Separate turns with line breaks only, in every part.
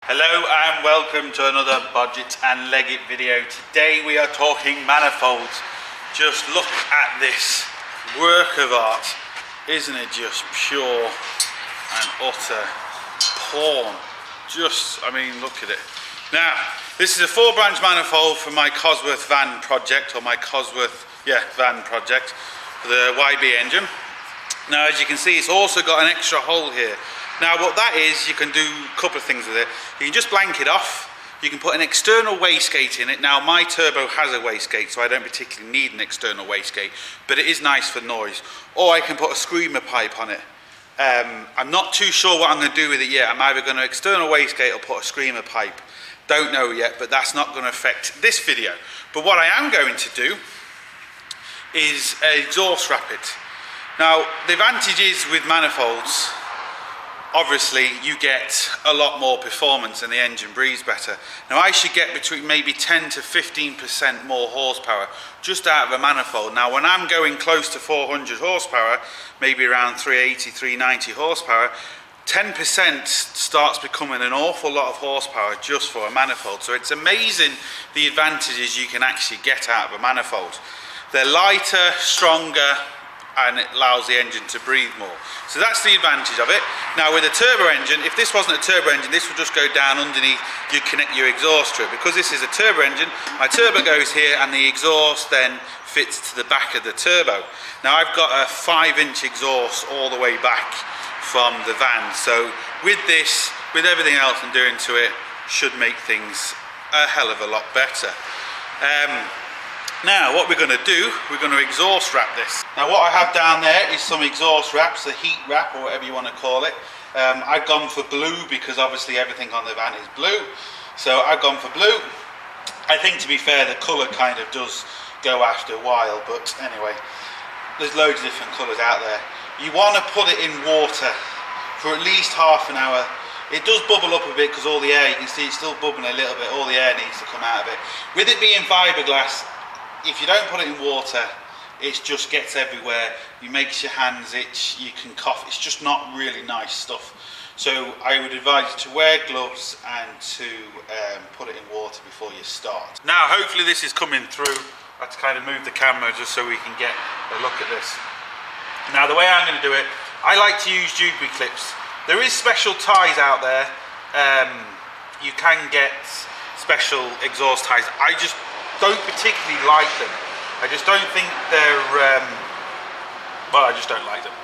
Hello and welcome to another Bodgit and Leggit video. Today we are talking manifolds. Just look at this work of art. Isn't it just pure and utter porn? Look at it. Now, this is a 4-branch manifold for my Cosworth van project, or my van project for the YB engine. Now, as you can see, it's also got an extra hole here. Now what that is, you can do a couple of things with it. You can just blank it off. You can put an external wastegate in it. Now my turbo has a wastegate, so I don't particularly need an external wastegate, but it is nice for noise. Or I can put a screamer pipe on it. I'm not too sure what I'm going to do with it yet. I'm either going to external wastegate or put a screamer pipe. Don't know yet, but that's not going to affect this video. But what I am going to do is exhaust wrap it. Now the advantages with manifolds, obviously you get a lot more performance and the engine breathes better. Now I should get between maybe 10 to 15% more horsepower just out of a manifold. Now when I'm going close to 400 horsepower, maybe around 380, 390 horsepower, 10% starts becoming an awful lot of horsepower just for a manifold. So it's amazing the advantages you can actually get out of a manifold. They're lighter, stronger, and it allows the engine to breathe more. So that's the advantage of it. Now with a turbo engine, if this wasn't a turbo engine, this would just go down underneath, you connect your exhaust to it. Because this is a turbo engine, my turbo goes here and the exhaust then fits to the back of the turbo. Now I've got a 5-inch exhaust all the way back from the van. So with this, with everything else I'm doing to it, should make things a hell of a lot better. Now what we're going to do, we're going to exhaust wrap this. Now what I have down there is some exhaust wraps, the heat wrap or whatever you want to call it. I've gone for blue because obviously everything on the van is blue. So I've gone for blue. I think, to be fair, the colour kind of does go after a while, but anyway, there's loads of different colours out there. You want to put it in water for at least half an hour. It does bubble up a bit because all the air, you can see it's still bubbling a little bit, all the air needs to come out of it. With it being fiberglass, if you don't put it in water, it just gets everywhere. It makes your hands itch, you can cough. It's just not really nice stuff. So I would advise you to wear gloves and to put it in water before you start. Now hopefully this is coming through. Let's kind of move the camera just so we can get a look at this. Now the way I'm going to do it, I like to use Jubilee clips. There is special ties out there. You can get special exhaust ties. I just don't particularly like them. I just don't think they're, I just don't like them.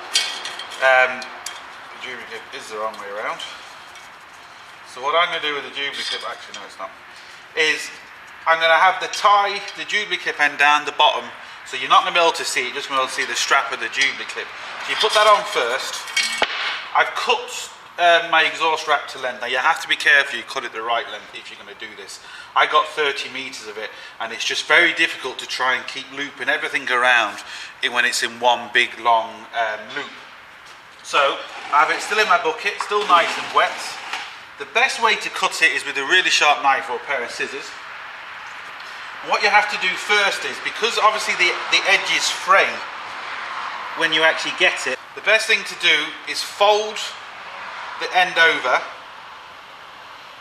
The Jubilee clip is the wrong way around. So what I'm going to do with the Jubilee clip, actually no it's not, is I'm going to have the Jubilee clip end down the bottom, so you're not going to be able to see it, you're just going to be able to see the strap of the Jubilee clip. So you put that on first. I've cut my exhaust wrap to length. Now you have to be careful you cut it the right length if you're going to do this. I got 30 meters of it and it's just very difficult to try and keep looping everything around when it's in one big long loop. So I have it still in my bucket, still nice and wet. The best way to cut it is with a really sharp knife or a pair of scissors. What you have to do first is, because obviously the edge is fray when you actually get it, the best thing to do is fold the end over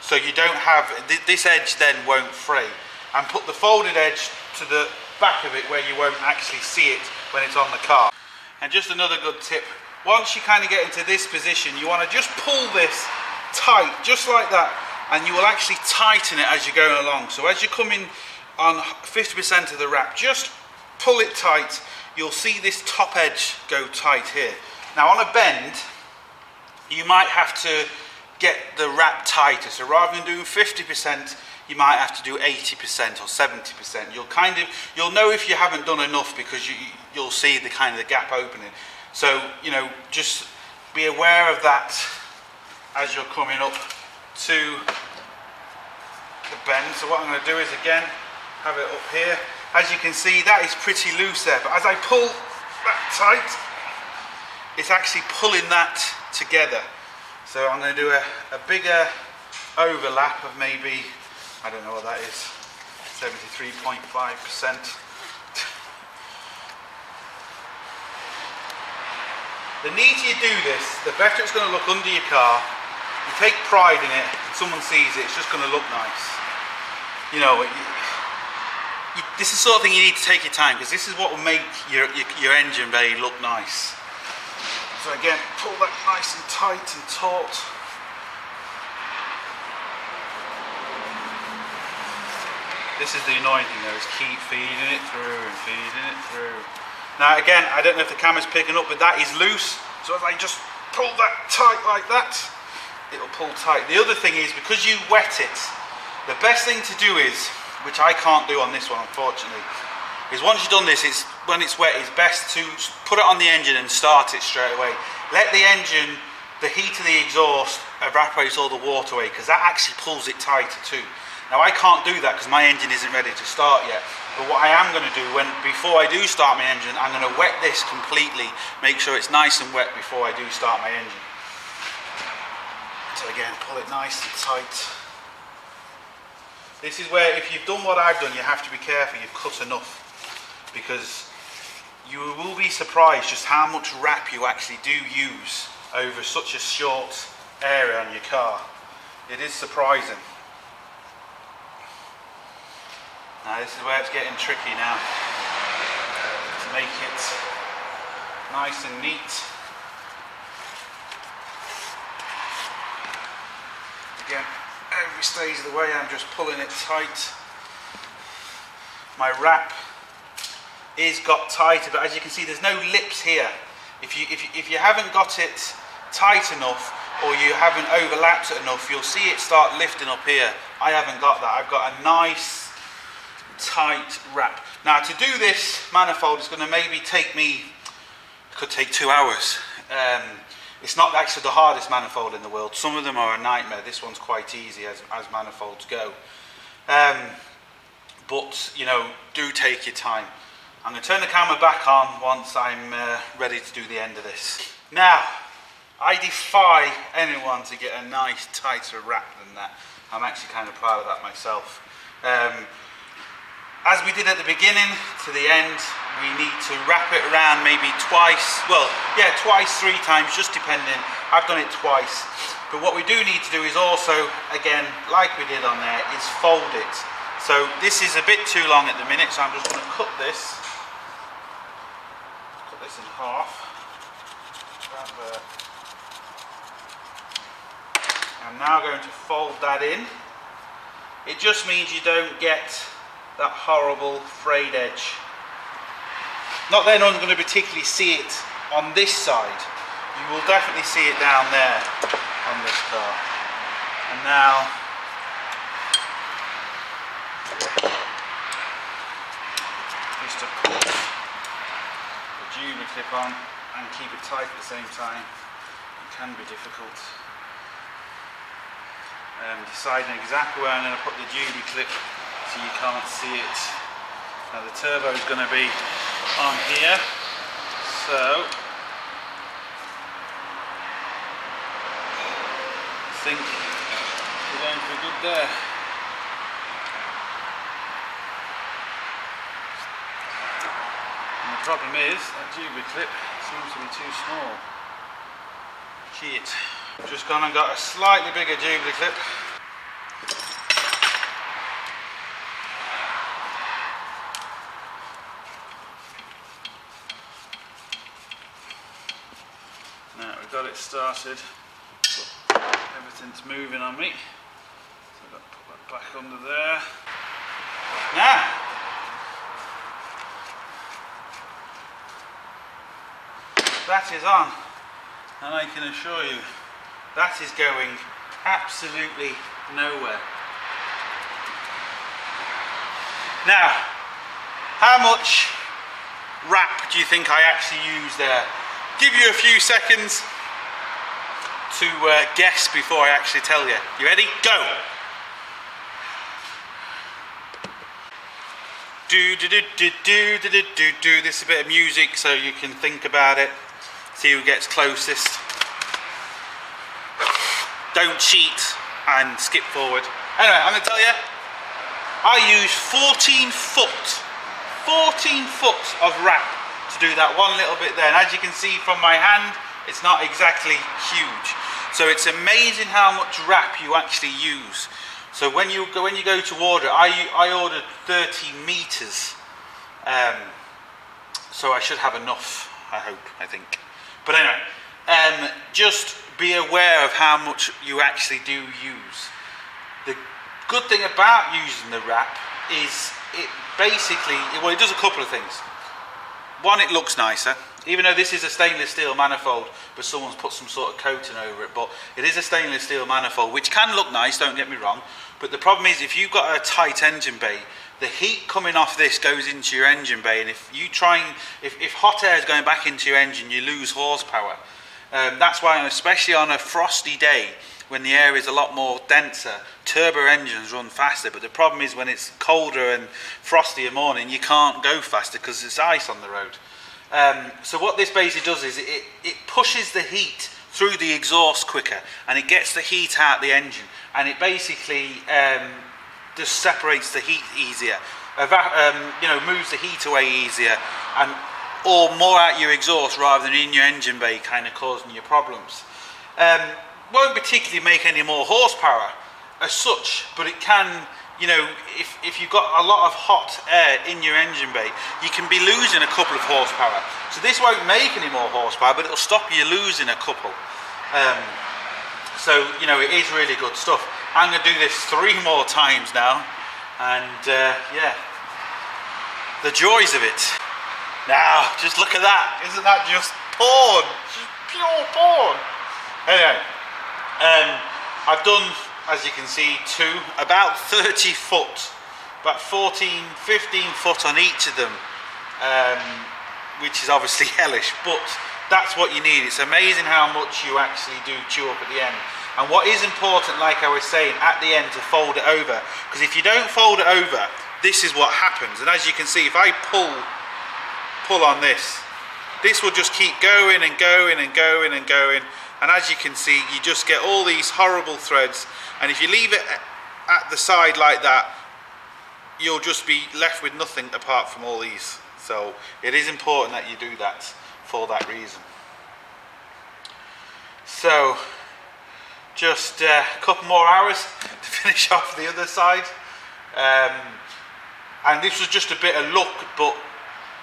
so you don't have this edge then won't fray, and put the folded edge to the back of it where you won't actually see it when it's on the car. And just another good tip, once you kind of get into this position, you want to just pull this tight just like that, and you will actually tighten it as you're going along. So as you're coming on 50% of the wrap, just pull it tight. You'll see this top edge go tight here. Now on a bend, you might have to get the wrap tighter. So rather than doing 50%, you might have to do 80% or 70%. You'll know if you haven't done enough because you'll see the kind of the gap opening. So, you know, just be aware of that as you're coming up to the bend. So what I'm going to do is again, have it up here. As you can see, that is pretty loose there, but as I pull that tight, it's actually pulling that together. So I'm going to do a bigger overlap of maybe, I don't know what that is, 73.5%. The neater you do this, the better it's going to look under your car. You take pride in it, someone sees it, it's just going to look nice. You know, this is the sort of thing you need to take your time, because this is what will make your engine bay look nice. So again, pull that nice and tight and taut. This is the annoying thing though, is keep feeding it through and feeding it through. Now again, I don't know if the camera's picking up, but that is loose. So if I just pull that tight like that, it'll pull tight. The other thing is, because you wet it, the best thing to do is, which I can't do on this one unfortunately, is once you've done this, when it's wet, it's best to put it on the engine and start it straight away. Let the engine, the heat of the exhaust evaporates all the water away, because that actually pulls it tighter too. Now I can't do that because my engine isn't ready to start yet, but what I am going to do, before I do start my engine, I'm going to wet this completely, make sure it's nice and wet before I do start my engine. So again, pull it nice and tight. This is where, if you've done what I've done, you have to be careful you've cut enough, because you will be surprised just how much wrap you actually do use over such a short area on your car. It is surprising. Now this is where it's getting tricky now, to make it nice and neat. Again, every stage of the way I'm just pulling it tight. My wrap is got tighter, but as you can see there's no lips here. If you haven't got it tight enough, or you haven't overlapped it enough, you'll see it start lifting up here. I haven't got that. I've got a nice tight wrap. Now to do this manifold is going to maybe take me, it could take 2 hours. It's not actually the hardest manifold in the world. Some of them are a nightmare. This one's quite easy as manifolds go. But you know, do take your time. I'm going to turn the camera back on once I'm ready to do the end of this. Now, I defy anyone to get a nice tighter wrap than that. I'm actually kind of proud of that myself. As we did at the beginning to the end, we need to wrap it around maybe twice, well, yeah, twice, 3 times, just depending. I've done it twice. But what we do need to do is also, again, like we did on there, is fold it. So this is a bit too long at the minute, so I'm just going to cut this in half. About there. I'm now going to fold that in. It just means you don't get that horrible frayed edge. Not that anyone's going to particularly see it on this side. You will definitely see it down there on this car. And now just to put the Jubilee clip on and keep it tight at the same time. It can be difficult. Deciding exactly where I'm going to put the Jubilee clip so you can't see it. Now the turbo is going to be on here, so I think we're going for good there. And the problem is that Jubilee clip seems to be too small. Shit. Just gone and got a slightly bigger Jubilee clip. Now we've got it started, but everything's moving on me. So I've got to put that back under there. Now, that is on, and I can assure you that is going absolutely nowhere. Now, how much wrap do you think I actually used there? Give you a few seconds to guess before I actually tell you. You ready? Go! Do do do do do do do do. This is a bit of music so you can think about it. See who gets closest. Don't cheat and skip forward. Anyway, I'm going to tell you, I used 14 foot of wrap to do that one little bit there. And as you can see from my hand, it's not exactly huge. So it's amazing how much wrap you actually use. So when you go to order, I ordered 30 meters. So I should have enough, I think. But anyway, just be aware of how much you actually do use. The good thing about using the wrap is it basically, well, it does a couple of things. One, it looks nicer, even though this is a stainless steel manifold, but someone's put some sort of coating over it. But it is a stainless steel manifold, which can look nice, don't get me wrong. But the problem is, if you've got a tight engine bay, the heat coming off this goes into your engine bay, and if hot air is going back into your engine, you lose horsepower. That's why, especially on a frosty day, when the air is a lot more denser, turbo engines run faster. But the problem is, when it's colder and frosty in the morning, you can't go faster because there's ice on the road. So what this basically does is it pushes the heat through the exhaust quicker, and it gets the heat out the engine, and it basically just separates the heat easier, moves the heat away easier, or more out your exhaust rather than in your engine bay, kind of causing you problems. Won't particularly make any more horsepower as such, but it can, if you've got a lot of hot air in your engine bay, you can be losing a couple of horsepower. So this won't make any more horsepower, but it'll stop you losing a couple. So it is really good stuff. I'm going to do this 3 more times now, and yeah, the joys of it. Now, just look at that. Isn't that just porn? Just pure porn. Anyway, I've done, as you can see, 2, about 30 foot, about 14, 15 foot on each of them, which is obviously hellish, but that's what you need. It's amazing how much you actually do chew up at the end. And what is important, like I was saying, at the end, to fold it over, because if you don't fold it over, this is what happens. And as you can see, if I pull on this will just keep going and going and going and going. And as you can see, you just get all these horrible threads. And if you leave it at the side like that, you'll just be left with nothing apart from all these. So it is important that you do that for that reason. So just a couple more hours to finish off the other side. And this was just a bit of luck, but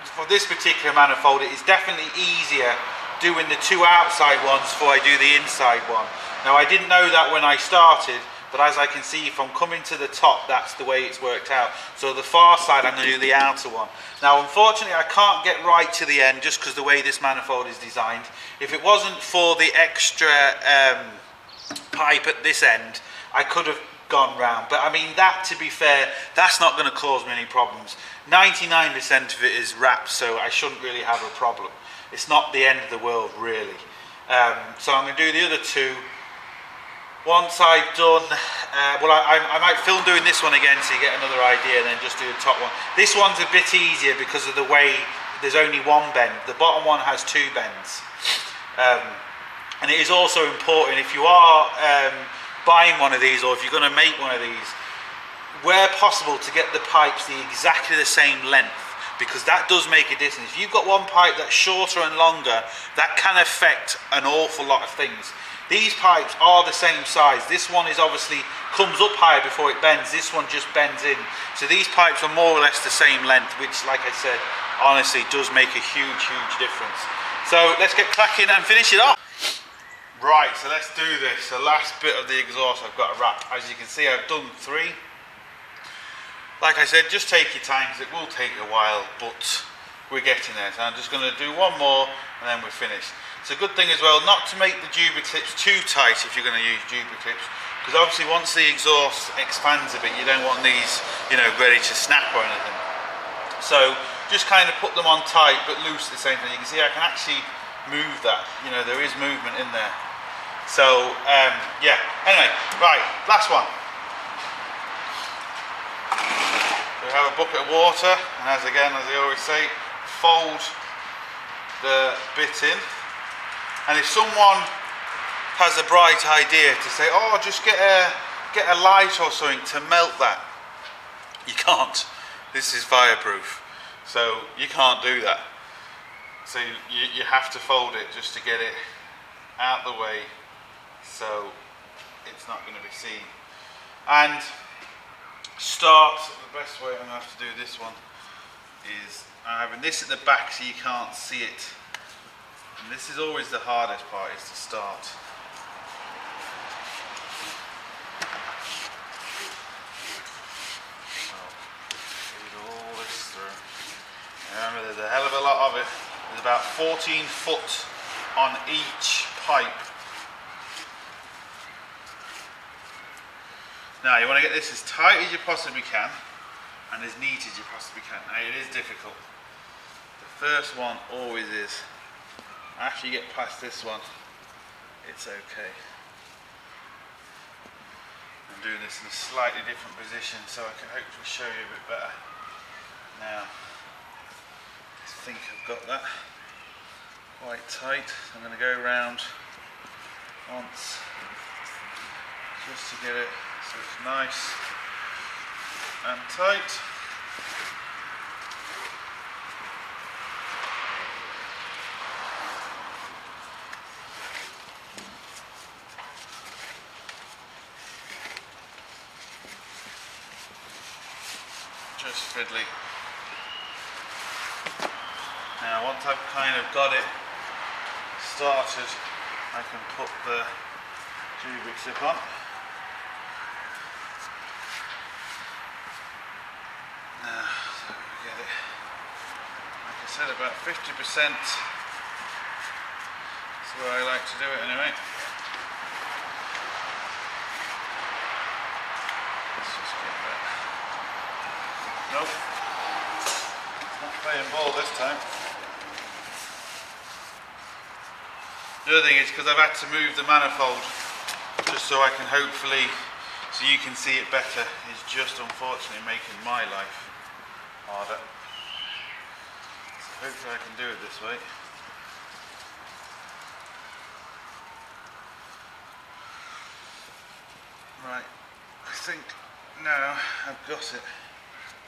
for this particular manifold, it is definitely easier doing the 2 outside ones before I do the inside one. Now, I didn't know that when I started, but as I can see from coming to the top, that's the way it's worked out. So the far side, I'm going to do the outer one. Now, unfortunately, I can't get right to the end just because the way this manifold is designed. If it wasn't for the extra pipe at this end, I could have gone round. But I mean, that, to be fair, that's not going to cause me any problems. 99% of it is wrapped, so I shouldn't really have a problem. It's not the end of the world, really. So I'm going to do the other 2. Once I've done, I might film doing this one again so you get another idea, and then just do the top one. This one's a bit easier because of the way there's only 1 bend. The bottom one has 2 bends. And it is also important, if you are buying one of these, or if you're going to make one of these, where possible, to get the pipes exactly the same length, because that does make a difference. If you've got one pipe that's shorter and longer, that can affect an awful lot of things. These pipes are the same size. This one is obviously comes up higher before it bends. This one just bends in. So these pipes are more or less the same length, which, like I said, honestly does make a huge, huge difference. So let's get cracking and finish it off. Right, so let's do this. The last bit of the exhaust I've got to wrap. As you can see, I've done 3. Like I said, just take your time, because it will take a while, but we're getting there. So I'm just going to do 1 more and then we're finished. It's a good thing as well not to make the Juba clips too tight if you're going to use Juba clips, because obviously once the exhaust expands a bit, you don't want these, ready to snap or anything. So just kind of put them on tight but loose at the same time. You can see I can actually move that. There is movement in there. So yeah. Anyway, right, last one. We have a bucket of water, and as I always say, fold the bit in. And if someone has a bright idea to say, oh, just get a light or something to melt that, you can't. This is fireproof, so you can't do that. So you have to fold it just to get it out the way so it's not going to be seen. And start, the best way I'm going to have to do this one is having this at the back so you can't see it. And this is always the hardest part, is to start. Feed all this through. Remember, there's a hell of a lot of it. There's about 14 foot on each pipe. Now you want to get this as tight as you possibly can and as neat as you possibly can. Now it is difficult. The first one always is. After you get past this one, it's okay. I'm doing this in a slightly different position so I can hopefully show you a bit better. Now, I think I've got that quite tight. I'm going to go around once just to get it so it's nice and tight. Just fiddly. Now once I've kind of got it started, I can put the Rubik zip on. Now, so we get it, like I said, about 50%. That's where I like to do it anyway. Let's just get that. Nope, not playing ball this time. The other thing is, because I've had to move the manifold just so I can hopefully, so you can see it better, is just unfortunately making my life harder. So hopefully I can do it this way. Right, I think now I've got it.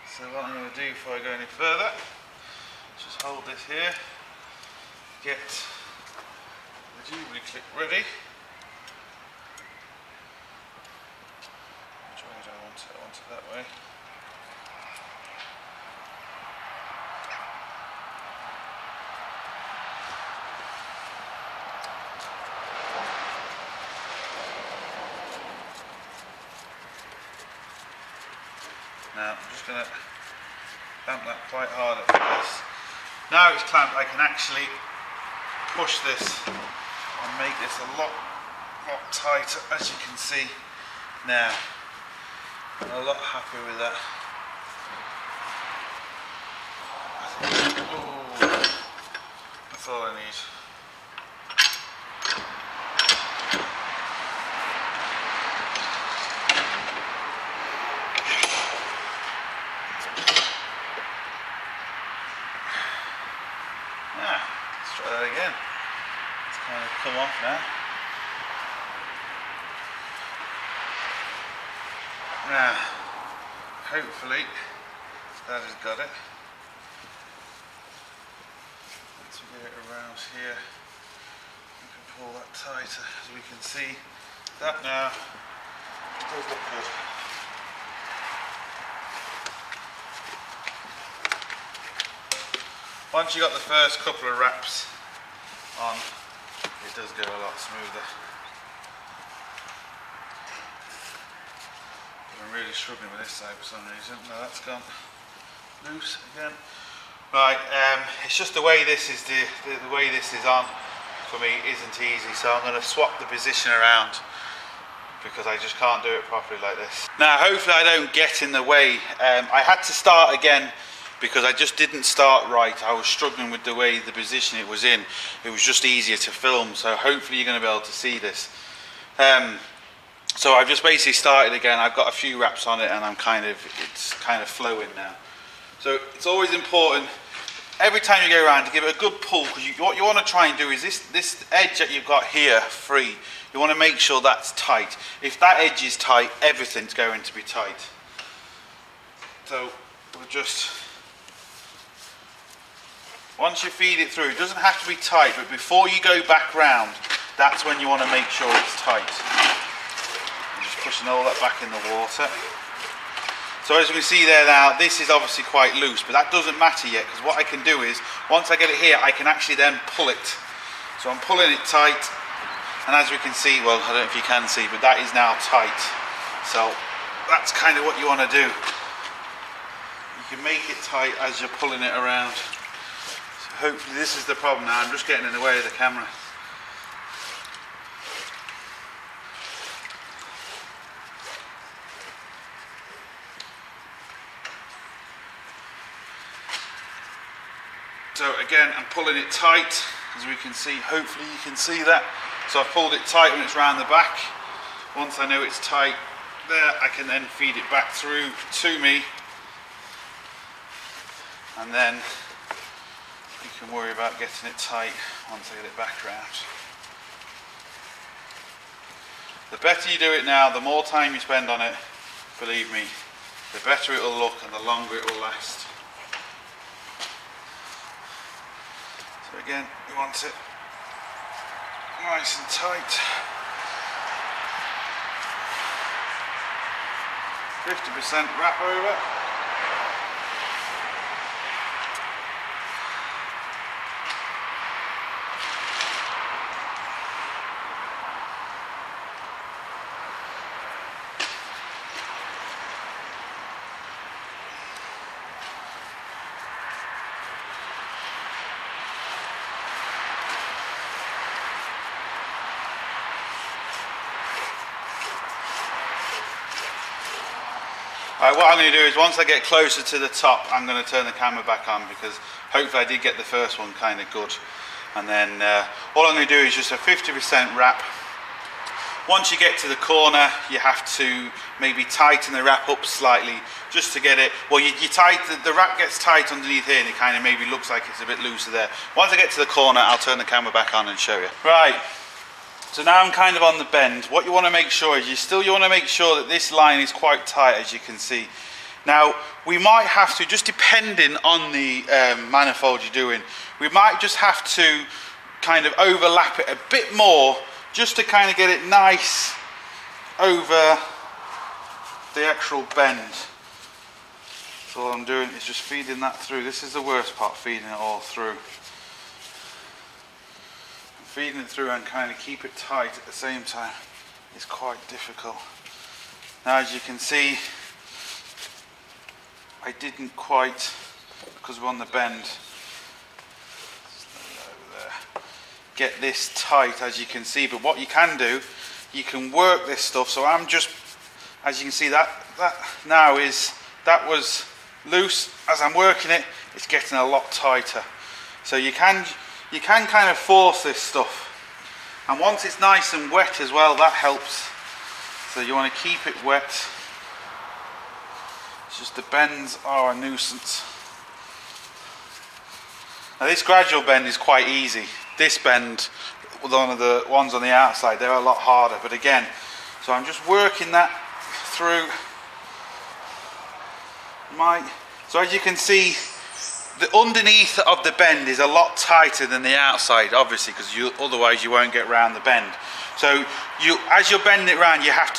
So what I'm going to do before I go any further, just hold this here, get the Jubilee clip ready. Which way do I want it? I want it that way. Now I'm just going to clamp that quite hard at first. Now it's clamped, I can actually push this and make this a lot tighter, as you can see now. I'm a lot happier with that. Ooh, that's all I need. Let's try that again. It's kind of come off now. Now, hopefully that has got it. Once we get it around here, we can pull that tighter, as we can see. That now does look good. Once you got the first couple of wraps on, it does go a lot smoother. But I'm really struggling with this side for some reason. Now that's gone loose again. Right, it's just the way this is the way this is on for me isn't easy, so I'm going to swap the position around because I just can't do it properly like this. Now hopefully I don't get in the way. I had to start again because I just didn't start right. I was struggling with the way the position it was in. It was just easier to film, so hopefully you're going to be able to see this. So I've just basically started again. I've got a few wraps on it and it's kind of flowing now. So it's always important every time you go around to give it a good pull, because what you want to try and do is this edge that you've got here free, you want to make sure that's tight. If that edge is tight, everything's going to be tight. So we'll just, once you feed it through, it doesn't have to be tight, but before you go back round that's when you want to make sure it's tight. I'm just pushing all that back in the water. So as we see there now, this is obviously quite loose, but that doesn't matter yet, because what I can do is, once I get it here, I can actually then pull it. So I'm pulling it tight, and as we can see, well, I don't know if you can see, but that is now tight. So that's kind of what you want to do. You can make it tight as you're pulling it around. So hopefully this is the problem now. I'm just getting in the way of the camera. So again, I'm pulling it tight, as we can see. Hopefully you can see that. So I've pulled it tight when it's round the back. Once I know it's tight there, I can then feed it back through to me, and then you can worry about getting it tight once I get it back round. The better you do it now, the more time you spend on it, believe me, the better it will look and the longer it will last. So again, we want it nice and tight. 50% wrap over. Alright, what I'm going to do is once I get closer to the top, I'm going to turn the camera back on, because hopefully I did get the first one kind of good. And then all I'm going to do is just a 50% wrap. Once you get to the corner, you have to maybe tighten the wrap up slightly just to get it. Well, the wrap gets tight underneath here, and it kind of maybe looks like it's a bit looser there. Once I get to the corner, I'll turn the camera back on and show you. Right. So now I'm kind of on the bend. What you want to make sure is you want to make sure that this line is quite tight, as you can see. Now we might have to, just depending on the manifold you're doing, we might just have to kind of overlap it a bit more, just to kind of get it nice over the actual bend. So all I'm doing is just feeding that through. This is the worst part, feeding it all through. Feeding it through and kind of keep it tight at the same time is quite difficult. Now, as you can see, I didn't quite, because we're on the bend, get this tight, as you can see. But what you can do, you can work this stuff. So I'm just, as you can see, that was loose. As I'm working it, it's getting a lot tighter. So you can kind of force this stuff, and once it's nice and wet as well, that helps. So you want to keep it wet. It's just the bends are a nuisance. Now this gradual bend is quite easy. This bend, one of the ones on the outside, they're a lot harder. But again, so I'm just working that through so as you can see, the underneath of the bend is a lot tighter than the outside, obviously, because otherwise you won't get round the bend. So as you're bending it round, you have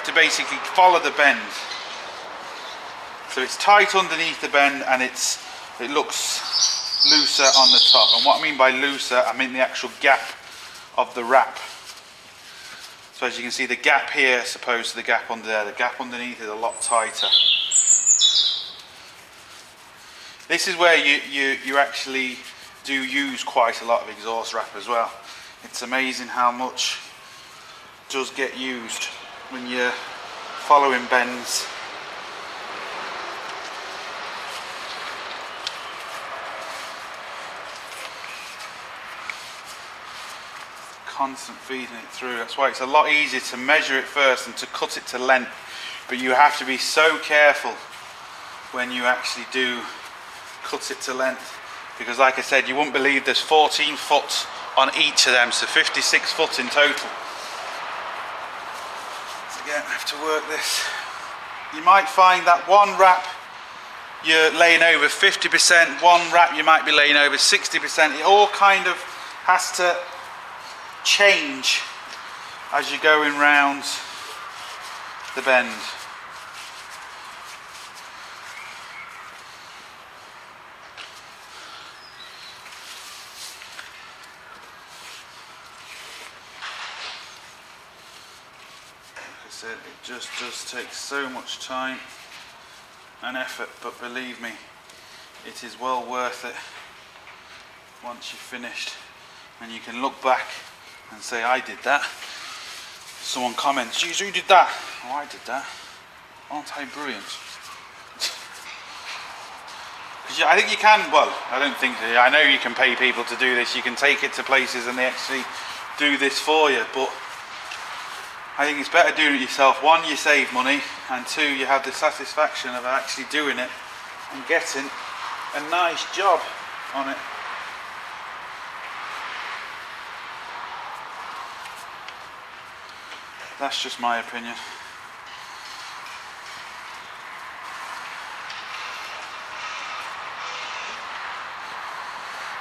to basically follow the bend. So it's tight underneath the bend, and it looks looser on the top. And what I mean by looser, I mean the actual gap of the wrap. So as you can see, the gap here as opposed to the gap under there, the gap underneath is a lot tighter. This is where you actually do use quite a lot of exhaust wrap as well. It's amazing how much does get used when you're following bends. Constant feeding it through. That's why it's a lot easier to measure it first and to cut it to length. But you have to be so careful when you actually do cut it to length, because like I said, you wouldn't believe there's 14 foot on each of them, so 56 foot in total. So again, I have to work this. You might find that one wrap you're laying over 50%, one wrap you might be laying over 60%. It all kind of has to change as you're going round the bend. Like I said, it just does take so much time and effort, but believe me, it is well worth it once you've finished, and you can look back and say, I did that. Someone comments, geez, who did that? Oh, I did that. Aren't I brilliant? I think you can, well, I don't think, I know you can pay people to do this, you can take it to places and they actually do this for you, but I think it's better doing it yourself. One, you save money, and two, you have the satisfaction of actually doing it and getting a nice job on it. That's just my opinion.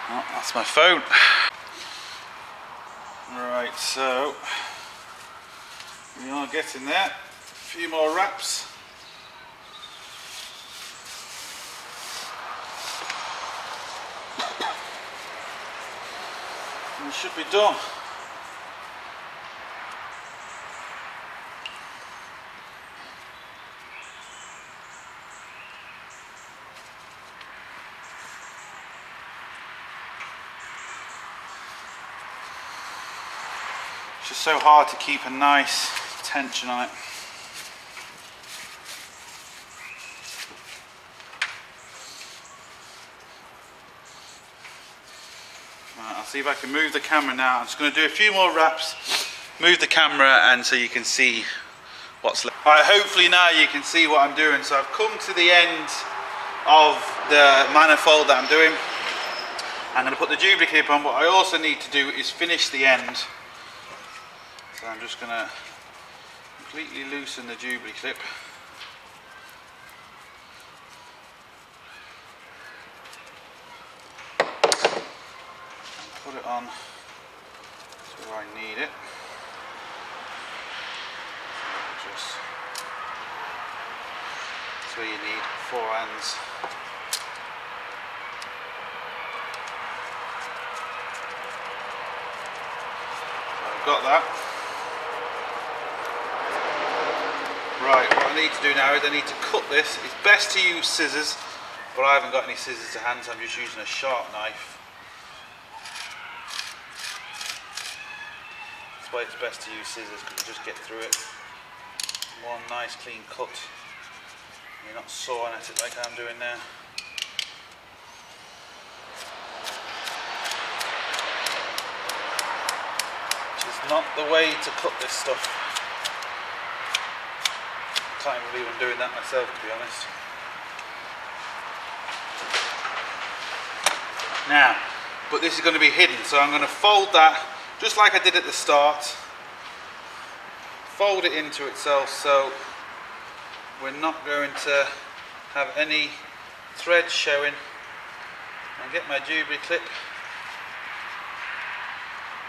Oh, that's my phone. Right, so we are getting there. A few more wraps. And we should be done. It's just so hard to keep a nice tension on it. Right, I'll see if I can move the camera now. I'm just going to do a few more wraps, move the camera, and so you can see what's left. Alright, hopefully now you can see what I'm doing. So I've come to the end of the manifold that I'm doing. I'm going to put the jubilee clip on, but I also need to do is finish the end. So I'm just going to completely loosen the jubilee clip. And put it on to where I need it. Just, that's where you need 4 hands. So I've got that. Right, what I need to do now is I need to cut this. It's best to use scissors, but I haven't got any scissors to hand, so I'm just using a sharp knife. That's why it's best to use scissors, because you just get through it. One nice clean cut. You're not sawing at it like I'm doing now. Which is not the way to cut this stuff. I can't even believe I'm doing that myself, to be honest. Now, but this is going to be hidden, so I'm going to fold that just like I did at the start. Fold it into itself so we're not going to have any threads showing. And get my jubilee clip,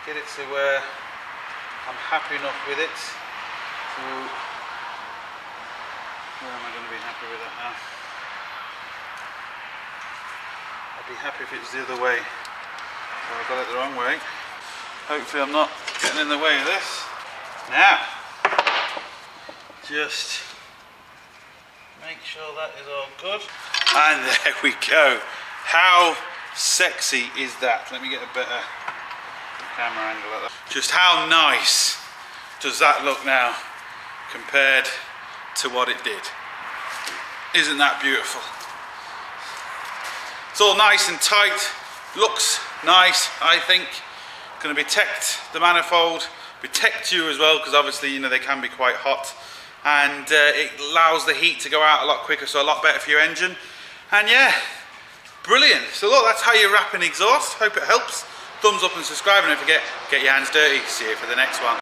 get it to where I'm happy enough with it. Where am I going to be happy with that now? I'd be happy if it was the other way. So I got it the wrong way. Hopefully I'm not getting in the way of this. Now, just make sure that is all good. And there we go. How sexy is that? Let me get a better camera angle at that. Just how nice does that look now compared to what it did? Isn't that beautiful? It's all nice and tight, looks nice, I think. Going to protect the manifold, protect you as well, because obviously, you know, they can be quite hot, and it allows the heat to go out a lot quicker, so a lot better for your engine. And yeah, brilliant. So look, that's how you wrap an exhaust. Hope it helps. Thumbs up and subscribe, and don't forget, get your hands dirty. See you for the next one.